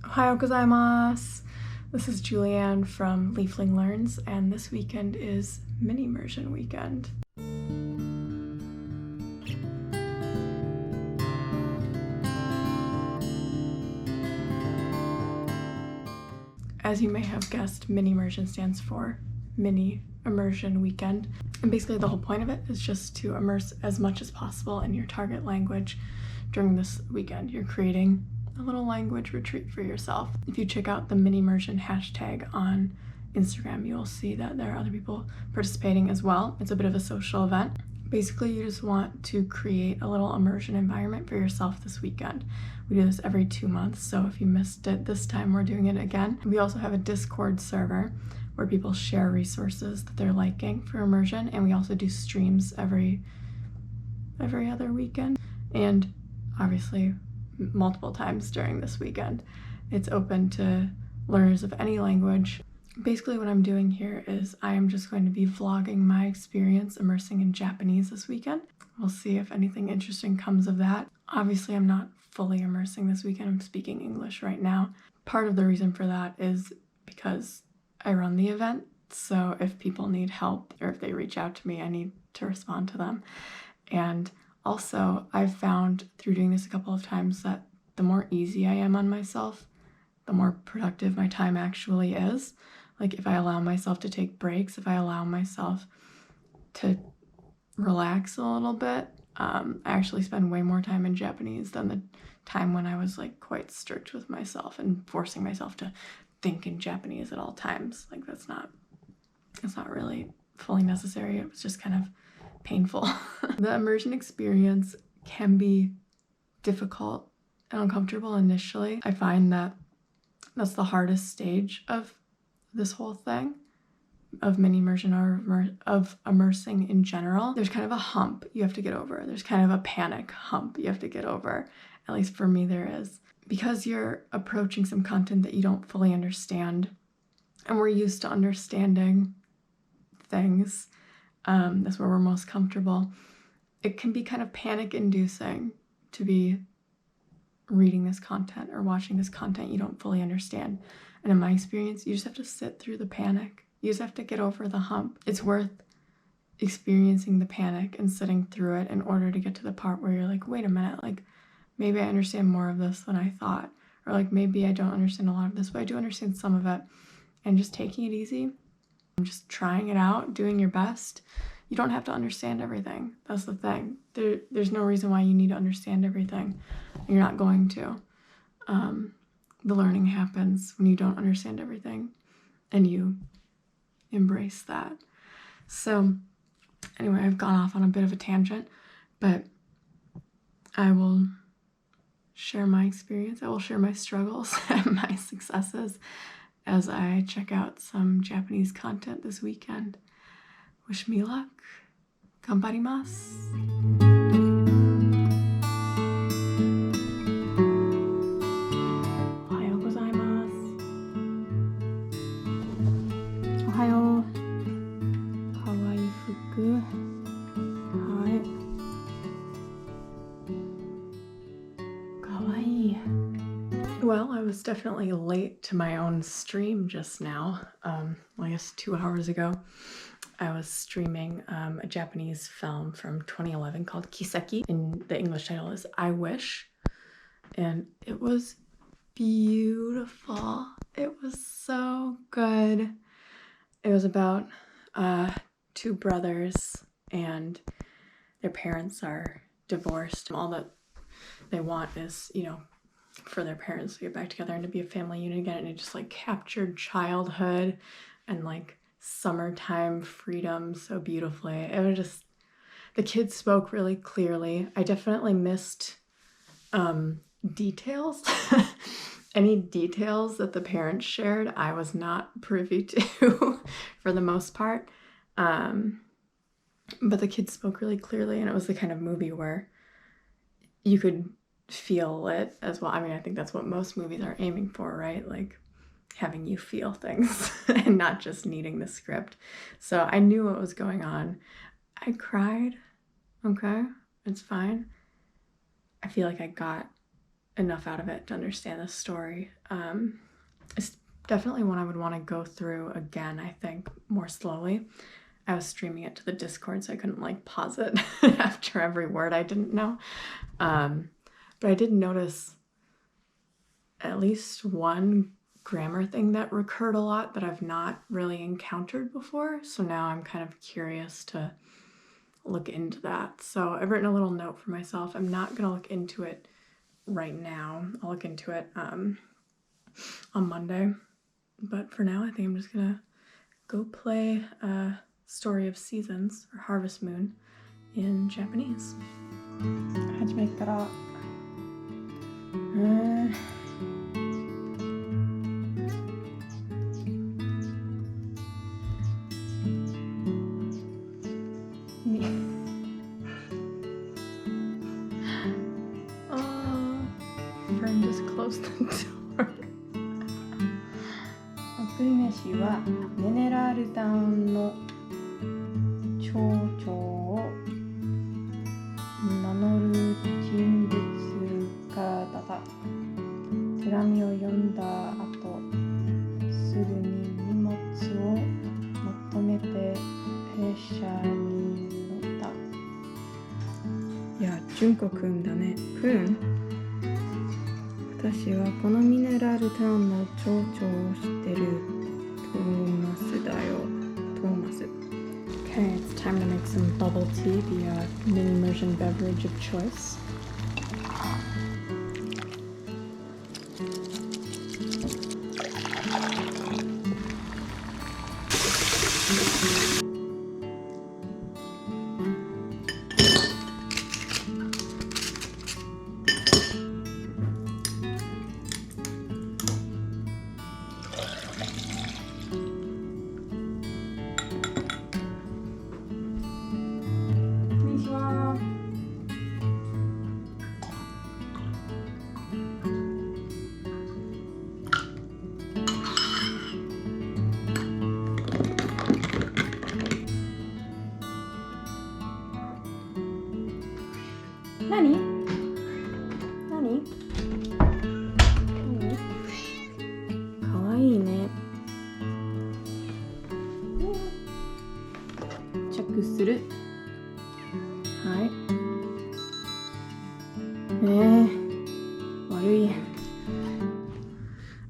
Ohayou gozaimasu! This is Julianne from Leafling Learns, and this weekend is Minimmersion weekend. As you may have guessed, Minimmersion stands for Mini Immersion Weekend, and basically the whole point of it is just to immerse as much as possible in your target language during this weekend. You're creating a little language retreat for yourself. If you check out the Minimmersion hashtag on Instagram, you'll see that there are other people participating as well. It's a bit of a social event. Basically, you just want to create a little immersion environment for yourself this weekend. We do this every 2 months, so if you missed it this time, we're doing it again. We also have a Discord server where people share resources that they're liking for immersion, and we also do streams every other weekend, and obviously multiple times during this weekend. It's open to learners of any language. Basically what I'm doing here is I am just going to be vlogging my experience immersing in Japanese this weekend. We'll see if anything interesting comes of that. Obviously I'm not fully immersing this weekend, I'm speaking English right now. Part of the reason for that is because I run the event, so if people need help or if they reach out to me, I need to respond to them. And also, I've found through doing this a couple of times that the more easy I am on myself, the more productive my time actually is. Like if I allow myself to take breaks, if I allow myself to relax a little bit, I actually spend way more time in Japanese than the time when I was like quite strict with myself and forcing myself to think in Japanese at all times. Like it's not really fully necessary. It was just kind of painful. The immersion experience can be difficult and uncomfortable initially. I find that that's the hardest stage of this whole thing, of mini immersion or of immersing in general. There's kind of a hump you have to get over. There's kind of a panic hump you have to get over. At least for me there is. Because you're approaching some content that you don't fully understand, and we're used to understanding things, that's where we're most comfortable. It can be kind of panic-inducing to be reading this content or watching this content you don't fully understand. And in my experience, you just have to sit through the panic. You just have to get over the hump. It's worth experiencing the panic and sitting through it in order to get to the part where you're like, wait a minute, like maybe I understand more of this than I thought. Or like maybe I don't understand a lot of this, but I do understand some of it. And just taking it easy, just trying it out, doing your best. You don't have to understand everything. That's the thing. There's no reason why you need to understand everything. You're not going to. The learning happens when you don't understand everything and you embrace that. So anyway, I've gone off on a bit of a tangent, but I will share my experience. I will share my struggles and my successes as I check out some Japanese content this weekend. Wish me luck. Ganbarimasu. Well, I was definitely late to my own stream just now. I guess 2 hours ago. I was streaming a Japanese film from 2011 called Kiseki, and the English title is I Wish. And it was beautiful. It was so good. It was about 2 brothers and their parents are divorced. All that they want is, for their parents to get back together and to be a family unit again. And it just like captured childhood and like summertime freedom so beautifully. It was just, the kids spoke really clearly. I definitely missed details. Any details that the parents shared, I was not privy to for the most part. But the kids spoke really clearly, and it was the kind of movie where you could feel it as well. I mean, I think that's what most movies are aiming for, right? Like having you feel things and not just needing the script. So I knew what was going on. I cried. Okay, it's fine. I feel like I got enough out of it to understand the story. It's definitely one I would want to go through again, I think, more slowly. I was streaming it to the Discord, so I couldn't like pause it after every word I didn't know. But I did notice at least one grammar thing that recurred a lot that I've not really encountered before. So now I'm kind of curious to look into that. So I've written a little note for myself. I'm not going to look into it right now. I'll look into it on Monday. But for now, I think I'm just going to go play Story of Seasons, or Harvest Moon, in Japanese. 始めから、Fern just closed the door. 送り飯はミネラルタウンの町長を名乗る人物からだった。手紙を読んだ後、すぐに荷物を求めて列車に乗った。いや、純子くんだね。くん？私はこのミネラルタウンの町長を知ってるトーマスだよ。トーマス。Okay, it's time to make some bubble tea, the Minimmersion beverage of choice. Nani? かわいいね。着する。はい。悪い。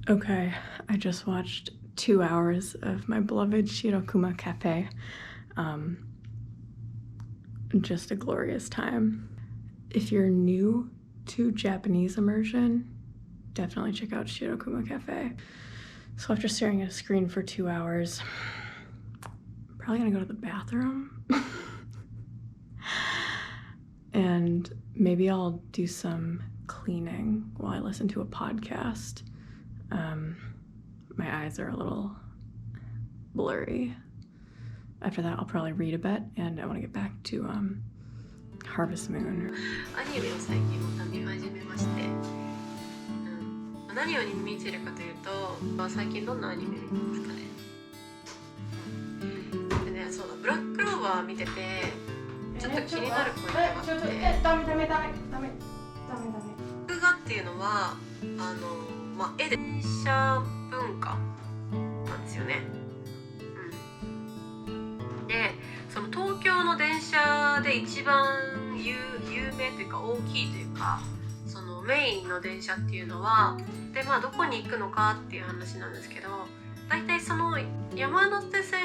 Okay, I just watched 2 hours of my beloved Shirokuma Café. Just a glorious time. If you're new to Japanese immersion, definitely check out Shirokuma Café. So after staring at a screen for 2 hours, I'm probably gonna go to the bathroom. And maybe I'll do some cleaning while I listen to a podcast. My eyes are a little blurry. After that, I'll probably read a bit, and I want to get back to Harvest Moon. アニメを最近また見始めまして、何を見てるかというと、最近どんなアニメ見てますかね。でね、そうだ、ブラックローバー見てて、ちょっと気になるポイントがあって、ダメ。作画っていうのは絵で電車文化なんですよね。で、その東京の電車で一番有名というか大きいというか、そのメインの電車っていうのはで、どこに行くのかっていう話なんですけど、だいたいその山手線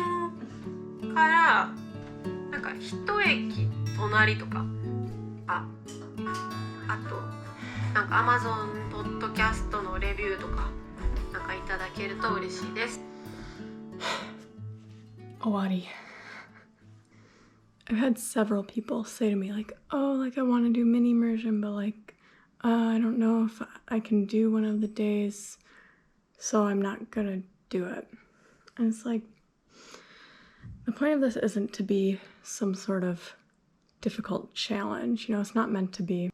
からなんか一駅隣とか、あとなんか Amazon ポッドキャストのレビューとかなんかいただけると嬉しいです。Owari. I've had several people say to me like, oh, like I want to do mini immersion, but like I don't know if I can do one of the days, so I'm not gonna do it. And it's like, the point of this isn't to be some sort of difficult challenge, you know, it's not meant to be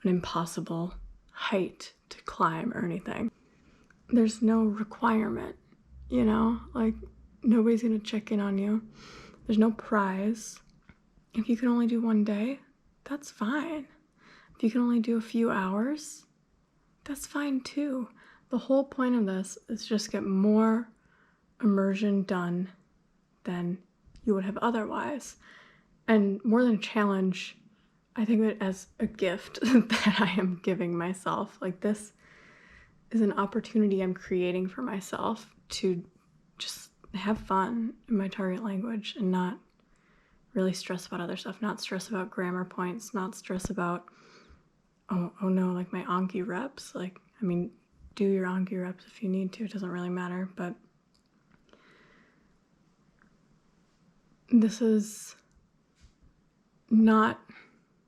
an impossible height to climb or anything. There's no requirement, you know, like nobody's gonna check in on you. There's no prize. If you can only do one day, that's fine. If you can only do a few hours, that's fine too. The whole point of this is just get more immersion done than you would have otherwise. And more than a challenge, I think of it as a gift that I am giving myself. Like, this is an opportunity I'm creating for myself to just have fun in my target language and not really stress about other stuff, not stress about grammar points, not stress about, oh no, like my Anki reps. Like, I mean, do your Anki reps if you need to, it doesn't really matter, but this is not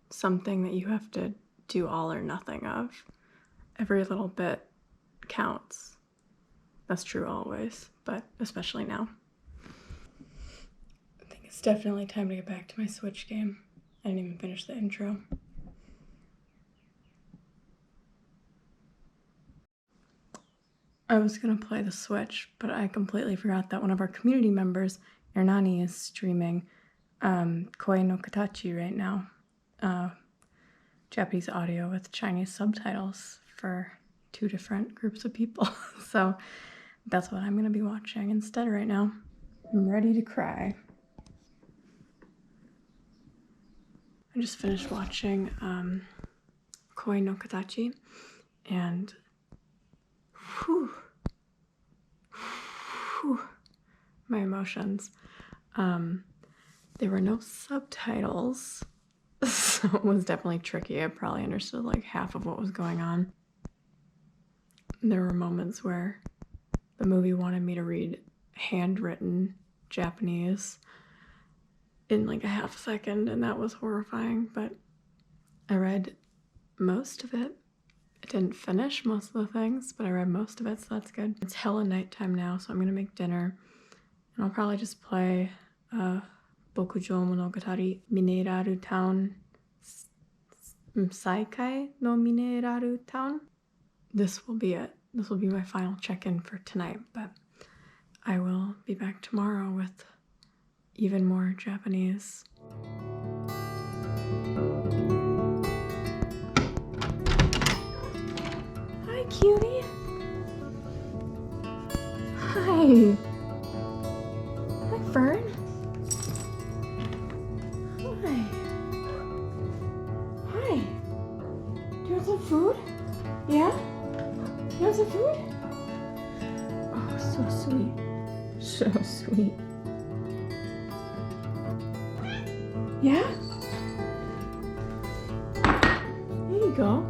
something that you have to do all or nothing of. Every little bit counts. That's true always, but especially now. I think it's definitely time to get back to my Switch game. I didn't even finish the intro. I was gonna play the Switch, but I completely forgot that one of our community members, Ernani, is streaming Koi no Katachi right now. Japanese audio with Chinese subtitles for 2 different groups of people. So that's what I'm gonna be watching instead right now. I'm ready to cry. I just finished watching Koi no Katachi, and my emotions. There were no subtitles, so it was definitely tricky. I probably understood like half of what was going on. There were moments where the movie wanted me to read handwritten Japanese in like a half second, and that was horrifying, but I read most of it. I didn't finish most of the things, but I read most of it, so that's good. It's hella nighttime now, so I'm gonna make dinner, and I'll probably just play牧場物語 Mineraru Town,再会のミネラルタウン. This will be it. This will be my final check-in for tonight, but I will be back tomorrow with even more Japanese. Hi, cutie. Hi. Hi, Fern. Hi. Hi. Do you want some food? Yeah? You want some food? Oh, so sweet. So sweet. Yeah? There you go.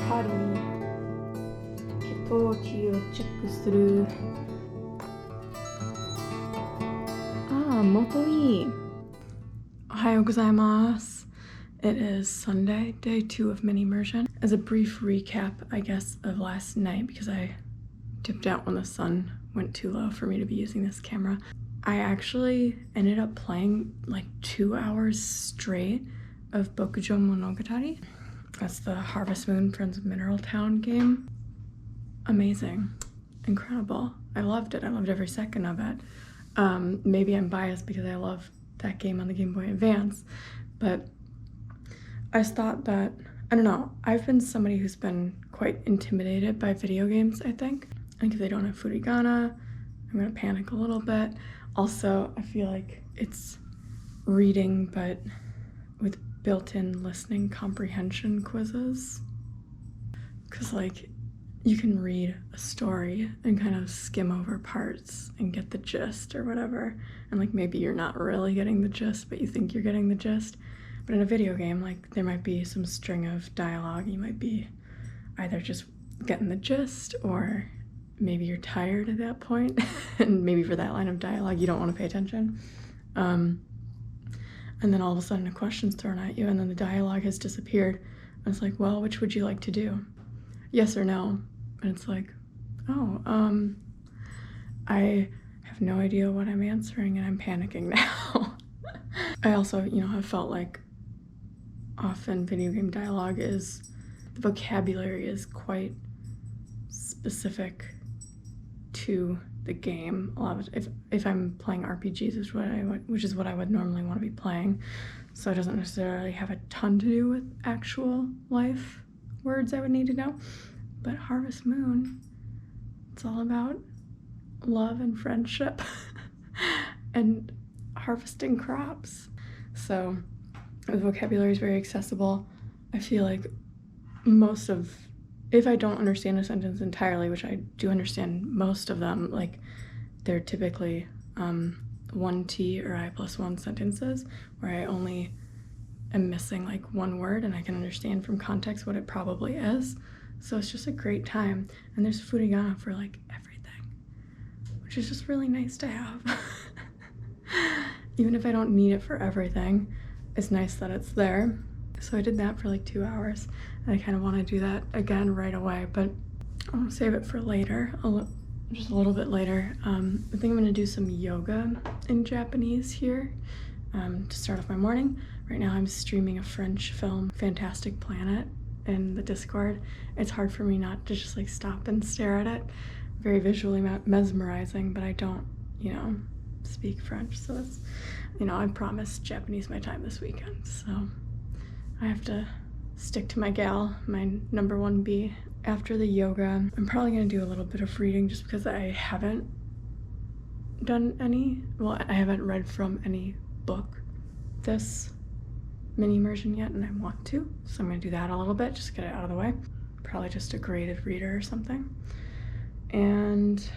Kari. Katachiをチェックする。ああ、元いい。おはようございます。It is Sunday, day 2 of Minimmersion. As a brief recap, I guess, of last night, because I dipped out when the sun went too low for me to be using this camera. I actually ended up playing like 2 hours straight of Bokujo Monogatari. That's the Harvest Moon Friends of Mineral Town game. Amazing. Incredible. I loved it. I loved every second of it. Maybe I'm biased because I love that game on the Game Boy Advance, but I just thought that, I don't know, I've been somebody who's been quite intimidated by video games, I think. Like, if they don't have furigana, I'm gonna panic a little bit. Also, I feel like it's reading, but with built-in listening comprehension quizzes. Because, like, you can read a story and kind of skim over parts and get the gist or whatever. And, like, maybe you're not really getting the gist, but you think you're getting the gist. But in a video game, like, there might be some string of dialogue. You might be either just getting the gist, or maybe you're tired at that point, and maybe for that line of dialogue, you don't want to pay attention. And then all of a sudden a question's thrown at you, and then the dialogue has disappeared. And it's like, well, which would you like to do? Yes or no? And it's like, oh, I have no idea what I'm answering, and I'm panicking now. I also, have felt like often video game dialogue is, the vocabulary is quite specific to the game. A lot of if I'm playing RPGs, which is what I would normally want to be playing. so it doesn't necessarily have a ton to do with actual life words I would need to know. But Harvest Moon, it's all about love and friendship and harvesting crops. So the vocabulary is very accessible. I feel like if I don't understand a sentence entirely, which I do understand most of them, like they're typically 1T or I+1 sentences where I only am missing like one word and I can understand from context what it probably is. So it's just a great time. And there's furigana for like everything, which is just really nice to have. Even if I don't need it for everything, it's nice that it's there. So I did that for like 2 hours, and I kind of want to do that again right away, but I want to save it for later, just a little bit later. I think I'm going to do some yoga in Japanese here to start off my morning. Right now I'm streaming a French film, Fantastic Planet, in the Discord. It's hard for me not to just like stop and stare at it. Very visually mesmerizing, but I don't, speak French, so that's, I promised Japanese my time this weekend, so I have to stick to my number 1B. After the yoga, I'm probably gonna do a little bit of reading just because I haven't I haven't read from any book this mini immersion yet, and I want to, so I'm gonna do that a little bit, just get it out of the way. Probably just a graded reader or something. And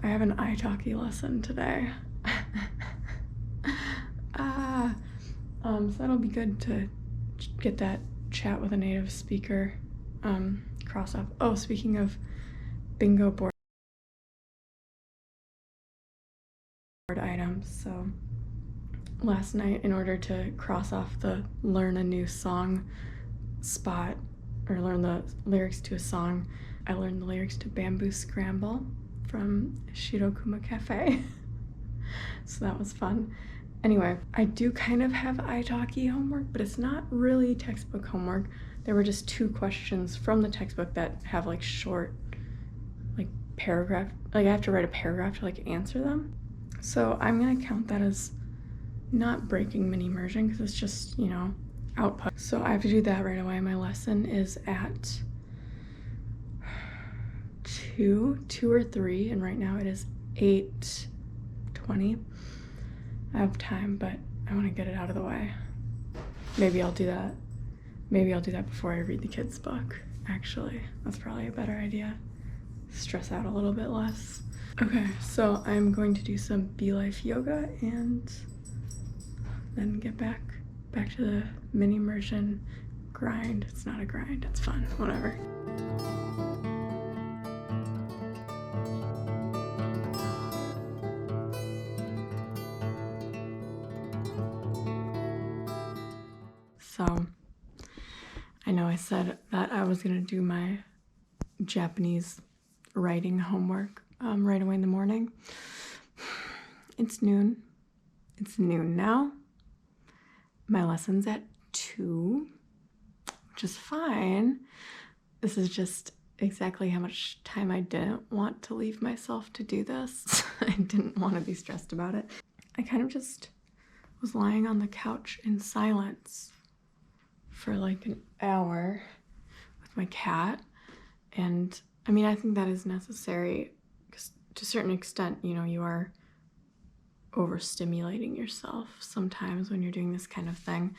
I have an italki lesson today. So that'll be good to get that chat with a native speaker cross off. Oh, speaking of bingo board items, so last night, in order to cross off the learn a new song spot or learn the lyrics to a song, I learned the lyrics to Bamboo Scramble from Shirokuma Café. So that was fun. Anyway, I do kind of have italki homework, but it's not really textbook homework. There were just 2 questions from the textbook that have like short, like paragraph, like I have to write a paragraph to like answer them. So I'm gonna count that as not breaking mini immersion because it's just, output. So I have to do that right away. My lesson is at 2 or 3, and right now it is 8:20. I have time, but I want to get it out of the way. Maybe I'll do that. Maybe I'll do that before I read the kids' book. Actually, that's probably a better idea. Stress out a little bit less. Okay, so I'm going to do some Be Life yoga and then get back to the mini immersion grind. It's not a grind, it's fun, whatever. So I know I said that I was gonna do my Japanese writing homework right away in the morning. It's noon. It's noon now. My lesson's at 2, which is fine. This is just exactly how much time I didn't want to leave myself to do this. I didn't want to be stressed about it. I kind of just was lying on the couch in silence for like an hour with my cat. And I mean, I think that is necessary because to a certain extent, you are overstimulating yourself sometimes when you're doing this kind of thing.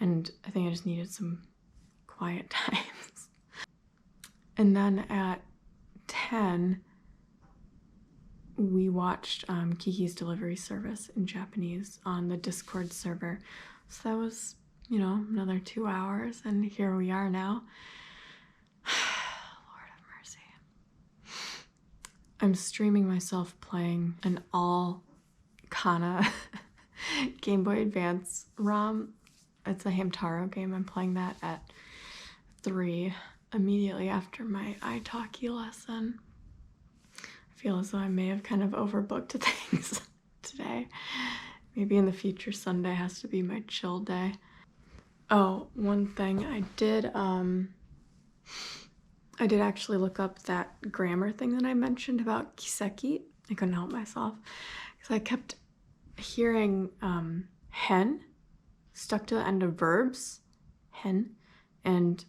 And I think I just needed some quiet times. And then at 10, we watched Kiki's Delivery Service in Japanese on the Discord server. So that was, another 2 hours, and here we are now. Lord have mercy. I'm streaming myself playing an all Kana Game Boy Advance ROM. It's a Hamtaro game. I'm playing that at 3 immediately after my italki lesson. I feel as though I may have kind of overbooked things today. Maybe in the future Sunday has to be my chill day. Oh, one thing I did actually look up that grammar thing that I mentioned about Kiseki. I couldn't help myself because I kept hearing hen stuck to the end of verbs, hen, and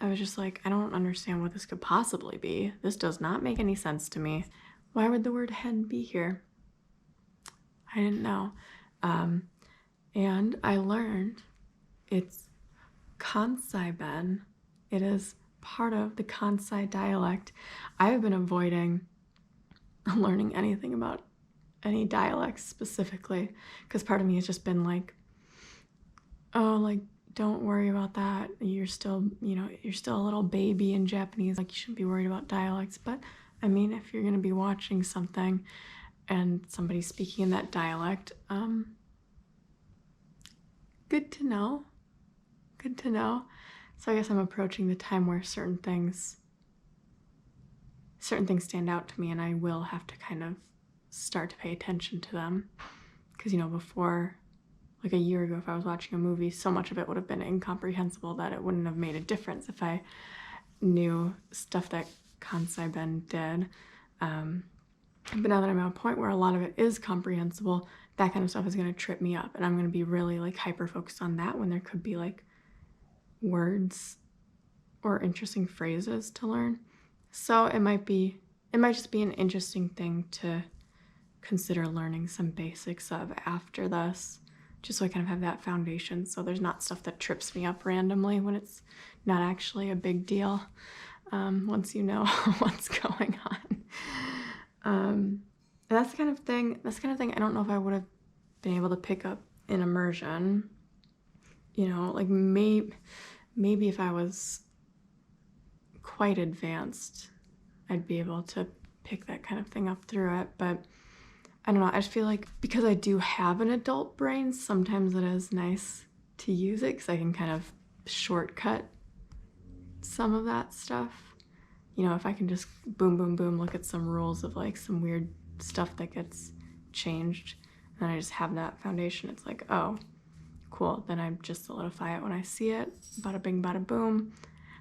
I was just like, I don't understand what this could possibly be. This does not make any sense to me. Why would the word hen be here? I didn't know. And I learned it's Kansai ben. It is part of the Kansai dialect. I have been avoiding learning anything about any dialects specifically because part of me has just been like, oh, like, don't worry about that. You're still a little baby in Japanese. Like, you shouldn't be worried about dialects. But I mean, if you're going to be watching something and somebody's speaking in that dialect, good to know. Good to know. So I guess I'm approaching the time where certain things stand out to me, and I will have to kind of start to pay attention to them. Because, before, like a year ago, if I was watching a movie, so much of it would have been incomprehensible that it wouldn't have made a difference if I knew stuff that Kansai Ben did. But now that I'm at a point where a lot of it is comprehensible, that kind of stuff is going to trip me up, and I'm going to be really like hyper focused on that when there could be like words or interesting phrases to learn. So it might just be an interesting thing to consider learning some basics of after this, just so I kind of have that foundation, so there's not stuff that trips me up randomly when it's not actually a big deal, once you know what's going on. That's the kind of thing I don't know if I would have been able to pick up in immersion. Like maybe if I was quite advanced, I'd be able to pick that kind of thing up through it, but I don't know, I just feel like because I do have an adult brain, sometimes it is nice to use it because I can kind of shortcut some of that stuff. If I can just boom, boom, boom, look at some rules of like some weird stuff that gets changed, and I just have that foundation, it's like, oh, cool, then I just solidify it when I see it. Bada bing, bada boom.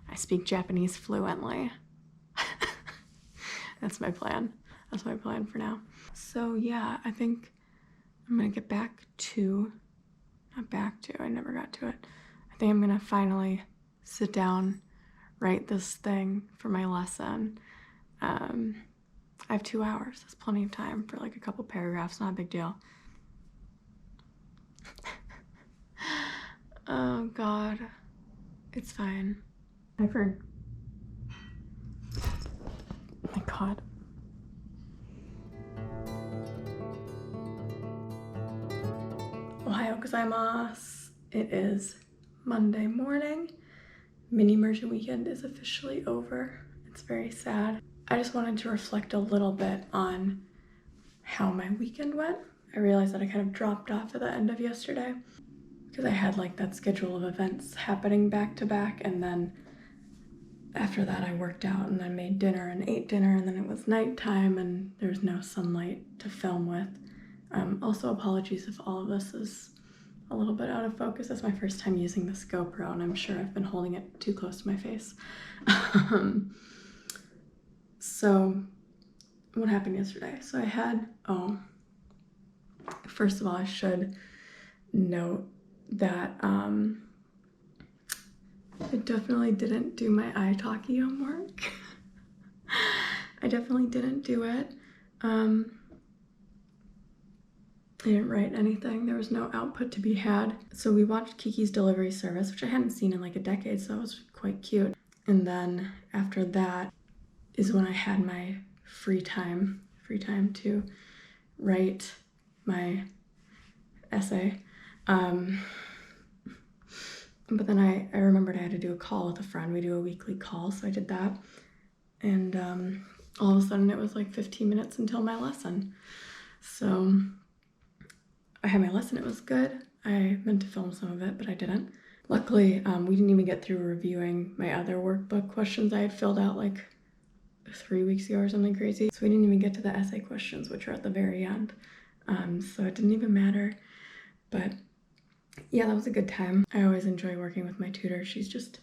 I speak Japanese fluently. That's my plan. That's my plan for now. So yeah, I think I'm gonna get I never got to it. I think I'm gonna finally sit down, write this thing for my lesson. I have 2 hours. That's plenty of time for like a couple paragraphs, not a big deal. Oh God, it's fine. I've heard. My God. Ohayou gozaimasu. It is Monday morning. Minimmersion weekend is officially over. It's very sad. I just wanted to reflect a little bit on how my weekend went. I realized that I kind of dropped off at the end of yesterday because I had like that schedule of events happening back to back, and then after that I worked out and then made dinner and ate dinner, and then it was nighttime and there was no sunlight to film with. Also, apologies if all of this is a little bit out of focus. That's my first time using this GoPro, and I'm sure I've been holding it too close to my face. So what happened yesterday? So I had, first of all, I should note that I definitely didn't do my italki homework. I definitely didn't do it. I didn't write anything. There was no output to be had. So we watched Kiki's Delivery Service, which I hadn't seen in like a decade, so that was quite cute. And then after that is when I had my free time to write my essay. But then I remembered I had to do a call with a friend. We do a weekly call, so I did that. And all of a sudden it was like 15 minutes until my lesson. So I had my lesson, it was good. I meant to film some of it, but I didn't. Luckily, we didn't even get through reviewing my other workbook questions I had filled out like 3 weeks ago or something crazy. So we didn't even get to the essay questions, which are at the very end. So it didn't even matter. But yeah, that was a good time. I always enjoy working with my tutor. She's just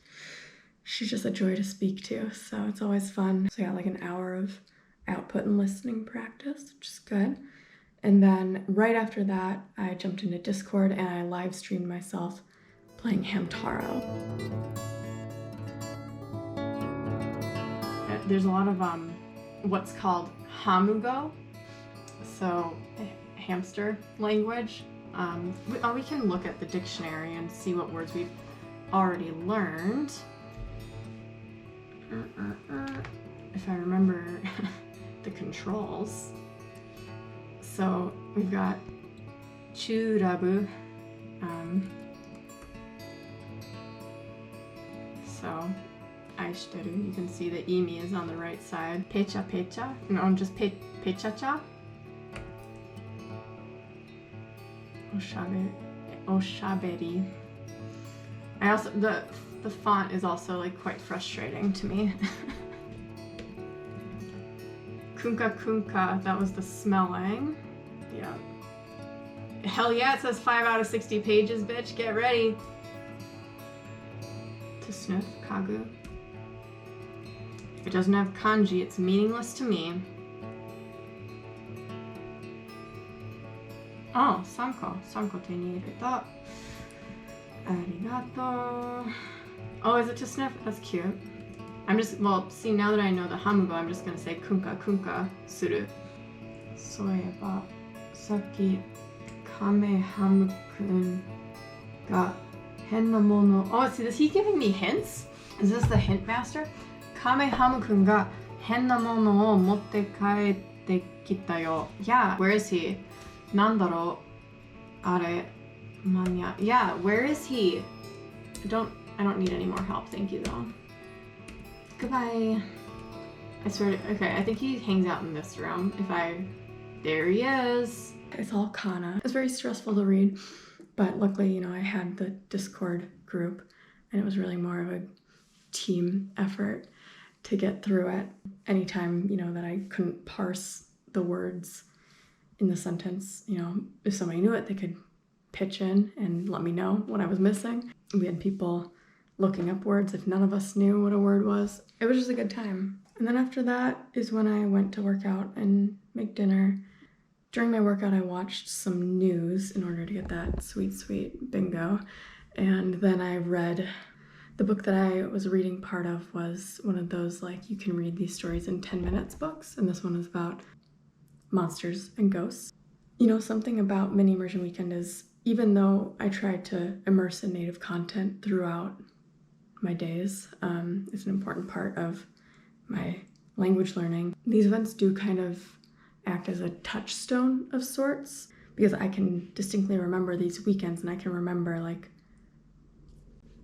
a joy to speak to, so it's always fun. So I got like an hour of output and listening practice, which is good. And then right after that, I jumped into Discord and I live streamed myself playing Hamtaro. There's a lot of what's called hamugo, so hamster language. We can look at the dictionary and see what words we've already learned. If I remember the controls. So we've got churabu. So aishiteru, you can see the imi is on the right side. Pecha pecha, no, just pechacha. Oshaberi. I also, the font is also like quite frustrating to me. Kunka kunka, that was the smelling. Yeah. Hell yeah, it says 5 out of 60 pages, bitch. Get ready. To sniff, kagu. If it doesn't have kanji, it's meaningless to me. Oh, sanko. Sanko te ni ireta. Arigato. Oh, is it to sniff? That's cute. I'm just, well, see, now that I know the hamugo, I'm just gonna say kunka kunka suru. Soeba, saki kame hamu-kun ga henna mono. Oh, see, is he giving me hints? Is this the hint master? Kame hamu-kun ga henna mono o motte kaete kita yo. Yeah, where is he? Nandaro are manya. Yeah, where is he? I don't need any more help, thank you though. Goodbye. I swear to, okay, I think he hangs out in this room. There he is. It's all kana. It's very stressful to read, but luckily, you know, I had the Discord group and it was really more of a team effort to get through it. Anytime, you know, that I couldn't parse the words in the sentence, you know, if somebody knew it, they could pitch in and let me know what I was missing. We had people looking up words if none of us knew what a word was. It was just a good time. And then after that is when I went to work out and make dinner. During my workout, I watched some news in order to get that sweet, sweet bingo. And then I read, the book that I was reading part of was one of those, like, you can read these stories in 10 minutes books. And this one is about monsters and ghosts. You know, something about Mini Immersion Weekend is, even though I tried to immerse in native content throughout my days, it's an important part of my language learning. These events do kind of act as a touchstone of sorts, because I can distinctly remember these weekends, and I can remember, like,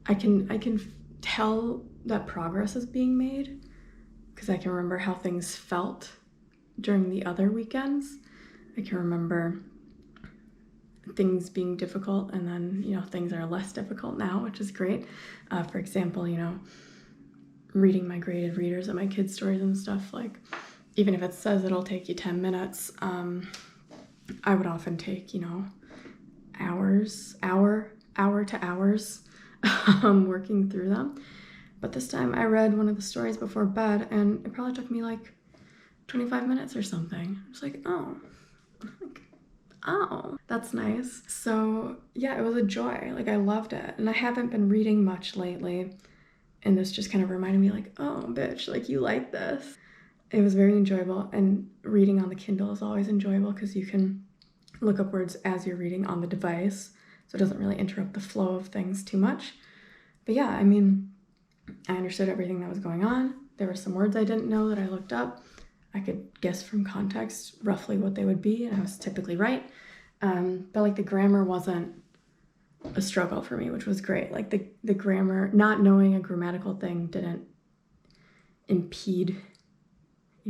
I can tell that progress is being made because I can remember how things felt during the other weekends. I can remember things being difficult, and then, you know, things are less difficult now, which is great. For example, you know, reading my graded readers at my kids' stories and stuff, like, even if it says it'll take you 10 minutes, I would often take, you know, hour to hours working through them. But this time I read one of the stories before bed, and it probably took me like 25 minutes or something. I was like, oh, that's nice. So yeah, it was a joy. Like, I loved it. And I haven't been reading much lately, and this just kind of reminded me, like, oh, bitch, like, you like this. It was very enjoyable, and reading on the Kindle is always enjoyable because you can look up words as you're reading on the device, so it doesn't really interrupt the flow of things too much. But yeah, I mean, I understood everything that was going on. There were some words I didn't know that I looked up. I could guess from context roughly what they would be, and I was typically right. But like, the grammar wasn't a struggle for me, which was great. Like, the grammar, not knowing a grammatical thing didn't impede, how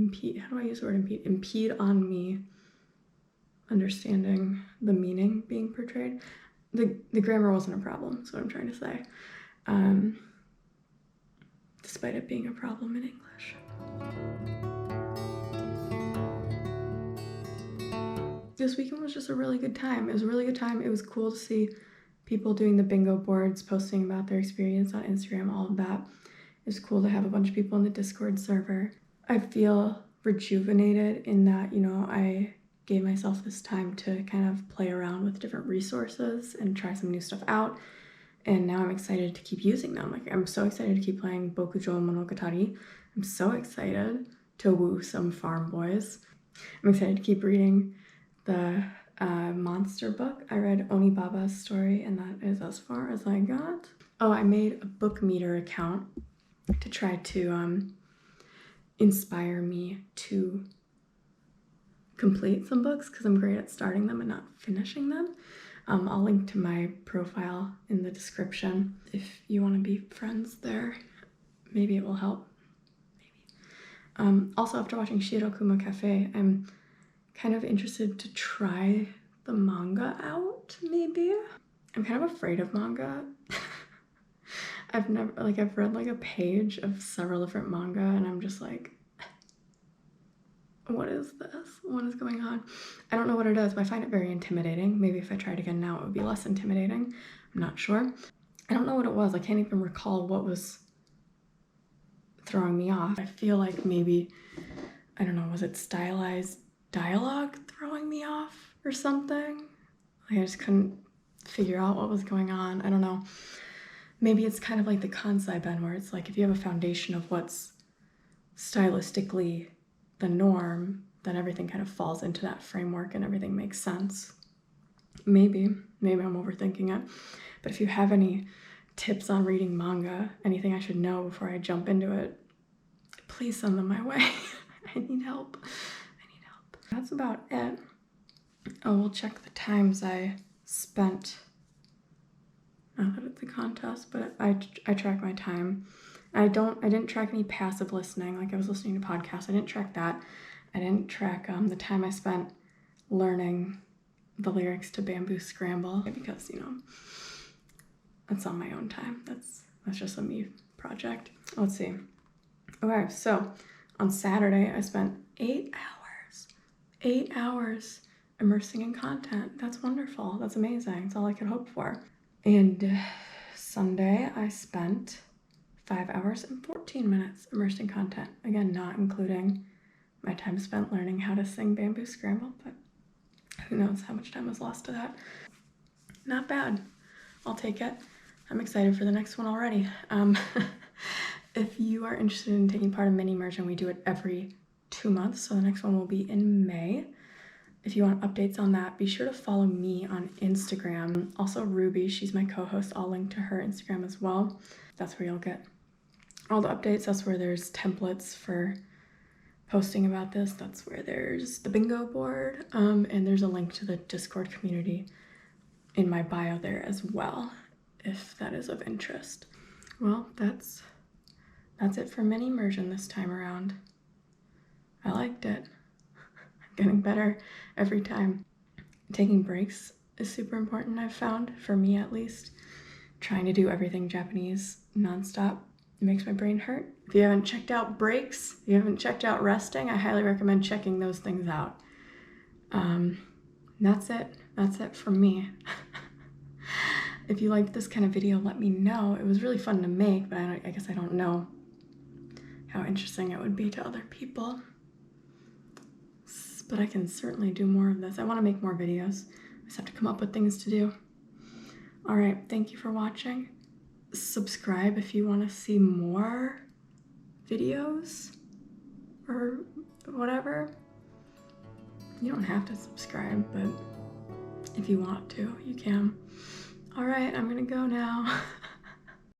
do I use the word impede? Impede on me understanding the meaning being portrayed. The grammar wasn't a problem, is what I'm trying to say. Despite it being a problem in English. This weekend was just a really good time. It was a really good time. It was cool to see people doing the bingo boards, posting about their experience on Instagram, all of that. It was cool to have a bunch of people in the Discord server. I feel rejuvenated in that, you know, I gave myself this time to kind of play around with different resources and try some new stuff out. And now I'm excited to keep using them. Like, I'm so excited to keep playing Bokujo Monogatari. I'm so excited to woo some farm boys. I'm excited to keep reading the monster book. I read Onibaba's story, and that is as far as I got. Oh, I made a book meter account to try to inspire me to complete some books, because I'm great at starting them and not finishing them. I'll link to my profile in the description if you want to be friends there. Maybe it will help. Maybe. Also, after watching Shirokuma Café, I'm kind of interested to try the manga out, maybe. I'm kind of afraid of manga. I've read like a page of several different manga, and I'm just like, what is this? What is going on? I don't know what it is, but I find it very intimidating. Maybe if I tried again now, it would be less intimidating. I'm not sure. I don't know what it was. I can't even recall what was throwing me off. I feel like maybe, I don't know, was it stylized dialogue throwing me off or something? Like, I just couldn't figure out what was going on. I don't know. Maybe it's kind of like the Kansai Ben, where it's like if you have a foundation of what's stylistically the norm, then everything kind of falls into that framework and everything makes sense. Maybe I'm overthinking it. But if you have any tips on reading manga, anything I should know before I jump into it, please send them my way. I need help. That's about it. Oh, we'll check the times I spent. Not that it's a contest, but I track my time. I didn't track any passive listening, like I was listening to podcasts. I didn't track that. I didn't track the time I spent learning the lyrics to Bamboo Scramble, because, you know, that's on my own time. That's just a me project. Let's see. Okay, so on Saturday, I spent 8 hours immersing in content. That's wonderful. That's amazing. That's all I could hope for. And Sunday, I spent 5 hours and 14 minutes immersed in content. Again, not including my time spent learning how to sing Bamboo Scramble, but who knows how much time was lost to that. Not bad. I'll take it. I'm excited for the next one already. If you are interested in taking part in Minimmersion, we do it every 2 months, so the next one will be in May. If you want updates on that, be sure to follow me on Instagram. Also Ruby, she's my co-host. I'll link to her Instagram as well. That's where you'll get all the updates. That's where there's templates for posting about this. That's where there's the bingo board. And there's a link to the Discord community in my bio there as well, if that is of interest. Well, that's it for Minimmersion this time around. I liked it. I'm getting better every time. Taking breaks is super important, I've found, for me at least. Trying to do everything Japanese nonstop, it makes my brain hurt. If you haven't checked out breaks, if you haven't checked out resting, I highly recommend checking those things out. That's it from me. If you liked this kind of video, let me know. It was really fun to make, but I guess I don't know how interesting it would be to other people. But I can certainly do more of this. I want to make more videos. I just have to come up with things to do. All right, thank you for watching. Subscribe if you want to see more videos or whatever. You don't have to subscribe, but if you want to, you can. All right, I'm gonna go now.